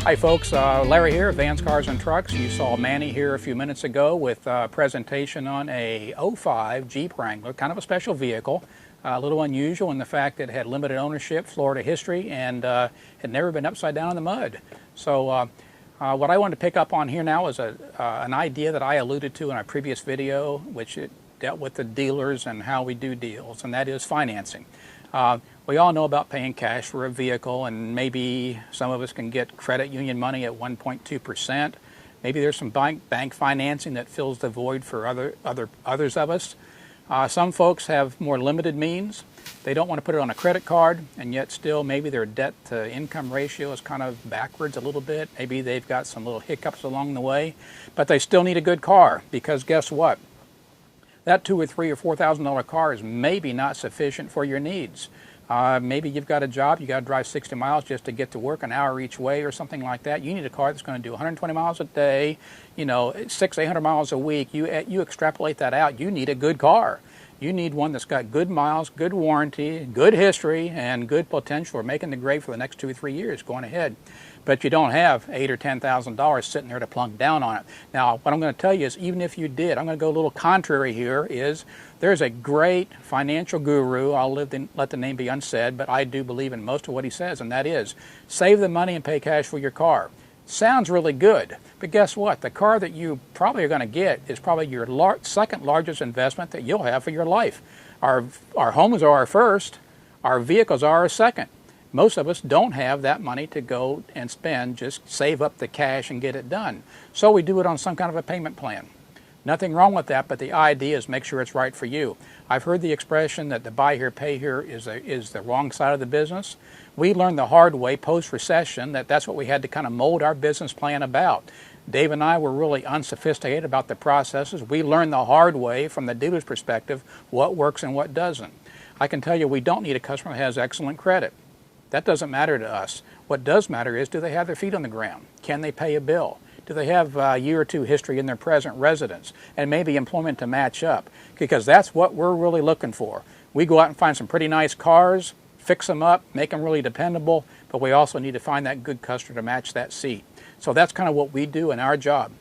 Hi folks, Larry here, Vans, Cars and Trucks. You saw Manny here a few minutes ago with a presentation on a '05 Jeep Wrangler, kind of a special vehicle, a little unusual in the fact that it had limited ownership, Florida history, and had never been upside down in the mud. So what I wanted to pick up on here now is an idea that I alluded to in our previous video, which it dealt with the dealers and how we do deals, and that is financing. We all know about paying cash for a vehicle, and maybe some of us can get credit union money at 1.2%. Maybe there's some bank financing that fills the void for others of us. Some folks have more limited means. They don't want to put it on a credit card, and yet still maybe their debt to income ratio is kind of backwards a little bit. Maybe they've got some little hiccups along the way, but they still need a good car, because guess what? That $2,000 or $3,000 or $4,000 car is maybe not sufficient for your needs. Maybe you've got a job, you got to drive 60 miles just to get to work, an hour each way or something like that. You need a car that's going to do 120 miles a day, 600-800 miles a week. You extrapolate that out, you need a good car. You need one that's got good miles, good warranty, good history, and good potential for making the grade for the next 2 or 3 years going ahead. But you don't have $8,000 or $10,000 sitting there to plunk down on it. Now, what I'm going to tell you is, even if you did, I'm going to go a little contrary here, is there's a great financial guru, I'll let the name be unsaid, but I do believe in most of what he says, and that is, save the money and pay cash for your car. Sounds really good, but guess what? The car that you probably are going to get is probably your second largest investment that you'll have for your life. Our homes are our first, our vehicles are our second. Most of us don't have that money to go and spend, just save up the cash and get it done. So we do it on some kind of a payment plan. Nothing wrong with that, but the idea is make sure it's right for you. I've heard the expression that the buy here, pay here is the wrong side of the business. We learned the hard way post-recession that that's what we had to kind of mold our business plan about. Dave and I were really unsophisticated about the processes. We learned the hard way from the dealer's perspective what works and what doesn't. I can tell you we don't need a customer that has excellent credit. That doesn't matter to us. What does matter is, do they have their feet on the ground? Can they pay a bill? Do they have a year or two history in their present residence and maybe employment to match up? Because that's what we're really looking for. We go out and find some pretty nice cars, fix them up, make them really dependable, but we also need to find that good customer to match that seat. So that's kind of what we do in our job.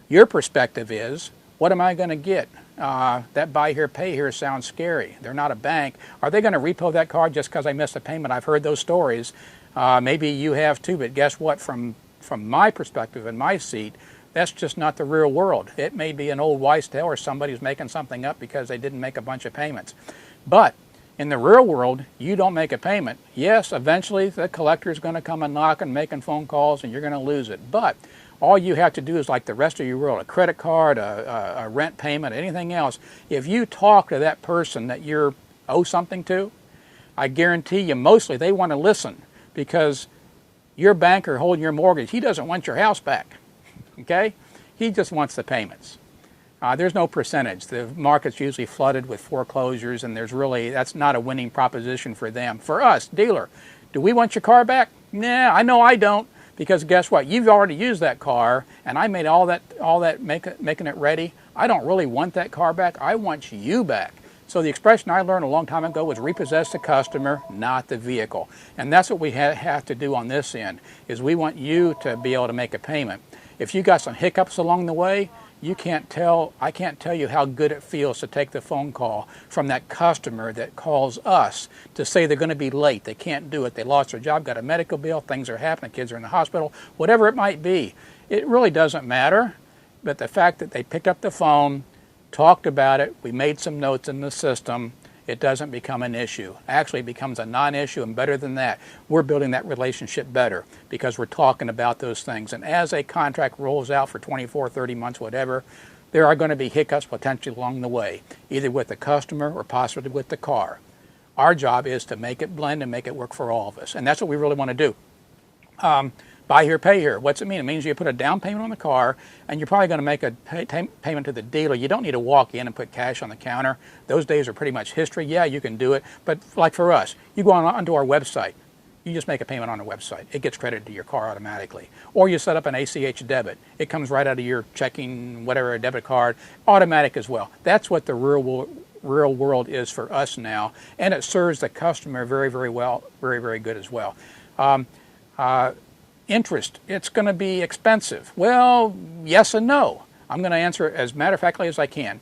Your perspective is, what am I going to get? That buy here, pay here sounds scary. They're not a bank. Are they going to repo that car just because I missed a payment? I've heard those stories. Maybe you have too, but guess what? From my perspective and my seat, that's just not the real world. It may be an old wives' tale or somebody who's making something up because they didn't make a bunch of payments. But in the real world, you don't make a payment. Yes, eventually the collector is going to come and knock and making phone calls and you're going to lose it. But all you have to do is, like the rest of your world, a credit card, a rent payment, anything else, if you talk to that person that you owe something to, I guarantee you mostly they want to listen, because your banker holding your mortgage, he doesn't want your house back, okay? He just wants the payments. There's no percentage. The market's usually flooded with foreclosures, and that's not a winning proposition for them. For us, dealer, do we want your car back? Nah, I know I don't. Because guess what? You've already used that car, and I made all that making it ready. I don't really want that car back. I want you back. So the expression I learned a long time ago was repossess the customer, not the vehicle. And that's what we have to do on this end, is we want you to be able to make a payment. If you got some hiccups along the way, I can't tell you how good it feels to take the phone call from that customer that calls us to say they're going to be late, they can't do it, they lost their job, got a medical bill, things are happening, kids are in the hospital, whatever it might be. It really doesn't matter, but the fact that they picked up the phone, talked about it, we made some notes in the system, it doesn't become an issue. Actually, it becomes a non-issue, and better than that, we're building that relationship better because we're talking about those things. And as a contract rolls out for 24, 30 months, whatever, there are going to be hiccups potentially along the way, either with the customer or possibly with the car. Our job is to make it blend and make it work for all of us, and that's what we really want to do. Buy here, pay here. What's it mean? It means you put a down payment on the car, and you're probably going to make a payment to the dealer. You don't need to walk in and put cash on the counter. Those days are pretty much history. Yeah, you can do it, but like for us, you go onto our website. You just make a payment on the website. It gets credited to your car automatically. Or you set up an ACH debit. It comes right out of your checking, whatever, debit card, automatic as well. That's what the real world is for us now, and it serves the customer very, very well, very, very good as well. interest, it's going to be expensive. Well, yes and no. I'm going to answer it as matter-of-factly as I can.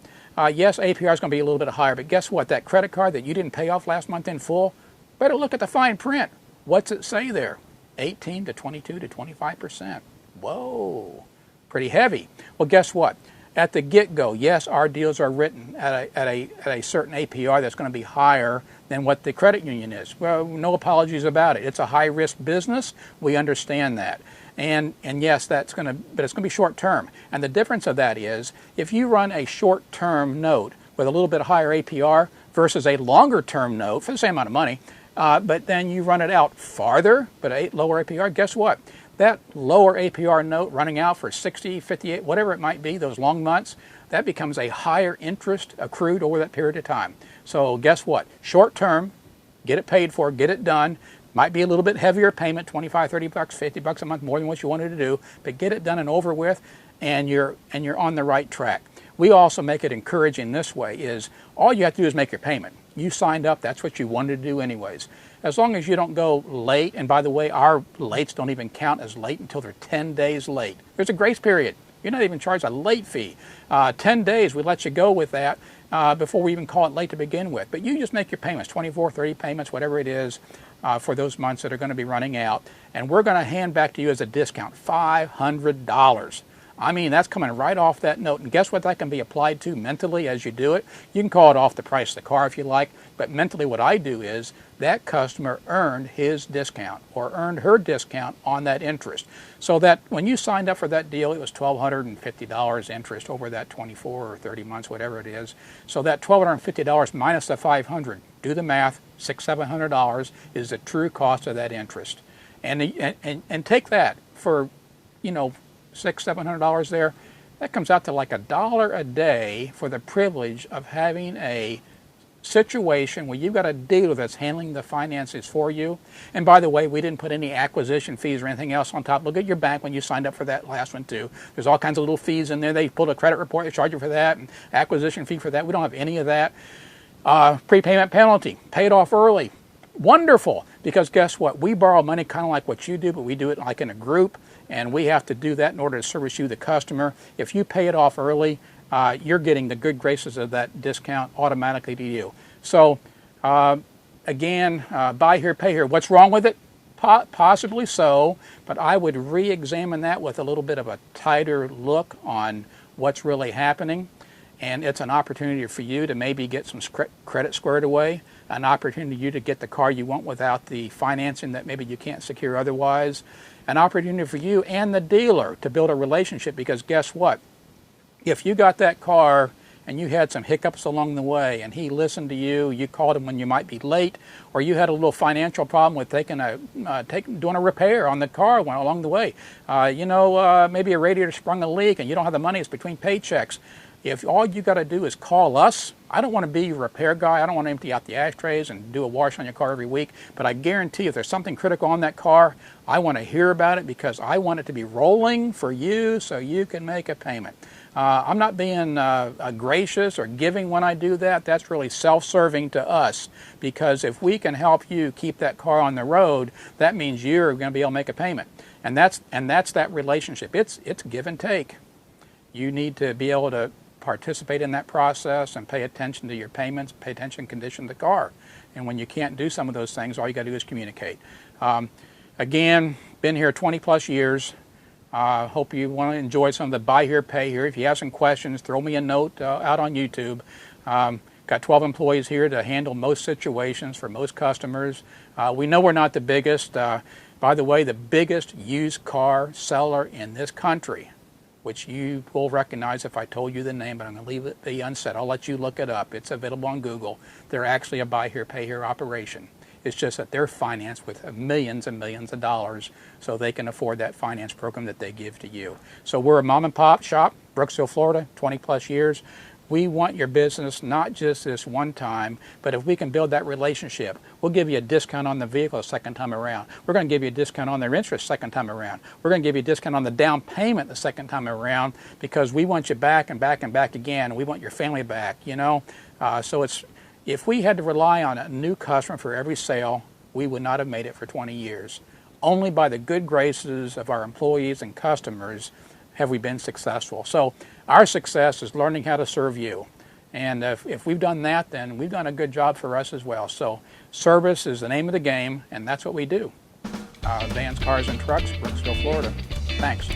Yes, APR is going to be a little bit higher, but guess what? That credit card that you didn't pay off last month in full, better look at the fine print. What's it say there? 18 to 22 to 25%. Whoa, pretty heavy. Well, guess what? At the get-go, yes, our deals are written at a certain APR that's going to be higher than what the credit union is. Well, no apologies about it. It's a high-risk business. We understand that. And yes, but it's going to be short-term. And the difference of that is if you run a short-term note with a little bit higher APR versus a longer-term note for the same amount of money, but then you run it out farther, but a lower APR, guess what? That lower APR note running out for 60, 58, whatever it might be, those long months, that becomes a higher interest accrued over that period of time. So guess what? Short term, get it paid for, get it done. Might be a little bit heavier payment, 25, 30 bucks, 50 bucks a month, more than what you wanted to do, but get it done and over with, and you're on the right track. We also make it encouraging this way is all you have to do is make your payment. You signed up, that's what you wanted to do anyways. As long as you don't go late, and by the way, our lates don't even count as late until they're 10 days late. There's a grace period. You're not even charged a late fee. 10 days, we let you go with that before we even call it late to begin with. But you just make your payments, 24, 30 payments, whatever it is, for those months that are going to be running out. And we're going to hand back to you as a discount, $500. I mean, that's coming right off that note. And guess what that can be applied to mentally as you do it? You can call it off the price of the car if you like, but mentally what I do is that customer earned his discount or earned her discount on that interest. So that when you signed up for that deal, it was $1,250 interest over that 24 or 30 months, whatever it is. So that $1,250 minus the $500, do the math, $600, $700 is the true cost of that interest. And take that for, $600, $700 there, that comes out to like $1 a day for the privilege of having a situation where you've got a dealer that's handling the finances for you. And by the way, we didn't put any acquisition fees or anything else on top. Look at your bank when you signed up for that last one too. There's all kinds of little fees in there. They pulled a credit report, they charge you for that, and acquisition fee for that. We don't have any of that. Prepayment penalty, paid off early. Wonderful, because guess what? We borrow money kind of like what you do, but we do it like in a group, and we have to do that in order to service you, the customer. If you pay it off early, you're getting the good graces of that discount automatically to you. So, again, buy here, pay here. What's wrong with it? Possibly so, but I would re-examine that with a little bit of a tighter look on what's really happening. And it's an opportunity for you to maybe get some credit squared away, an opportunity for you to get the car you want without the financing that maybe you can't secure otherwise, an opportunity for you and the dealer to build a relationship, because guess what? If you got that car and you had some hiccups along the way and he listened to you, you called him when you might be late, or you had a little financial problem with doing a repair on the car along the way, maybe a radiator sprung a leak and you don't have the money, it's between paychecks. If all you got to do is call us, I don't want to be your repair guy. I don't want to empty out the ashtrays and do a wash on your car every week. But I guarantee if there's something critical on that car, I want to hear about it because I want it to be rolling for you so you can make a payment. I'm not being gracious or giving when I do that. That's really self-serving to us, because if we can help you keep that car on the road, that means you're going to be able to make a payment. And that's that relationship. It's give and take. You need to be able to participate in that process and pay attention to your payments, pay attention to condition of the car. And when you can't do some of those things, all you got to do is communicate. Again, been here 20 plus years. Hope you want to enjoy some of the buy here, pay here. If you have some questions, throw me a note out on YouTube. Got 12 employees here to handle most situations for most customers. We know we're not the biggest. By the way, the biggest used car seller in this country, which you will recognize if I told you the name, but I'm going to leave it be unsaid. I'll let you look it up. It's available on Google. They're actually a buy here, pay here operation. It's just that they're financed with millions and millions of dollars so they can afford that finance program that they give to you. So we're a mom and pop shop, Brooksville, Florida, 20 plus years. We want your business not just this one time, but if we can build that relationship, we'll give you a discount on the vehicle the second time around. We're going to give you a discount on their interest second time around. We're going to give you a discount on the down payment the second time around, because we want you back and back and back again. We want your family back, So if we had to rely on a new customer for every sale, we would not have made it for 20 years. only by the good graces of our employees and customers have we been successful. So our success is learning how to serve you. And if we've done that, then we've done a good job for us as well. So service is the name of the game, and that's what we do. Vans, Cars, and Trucks, Brooksville, Florida. Thanks.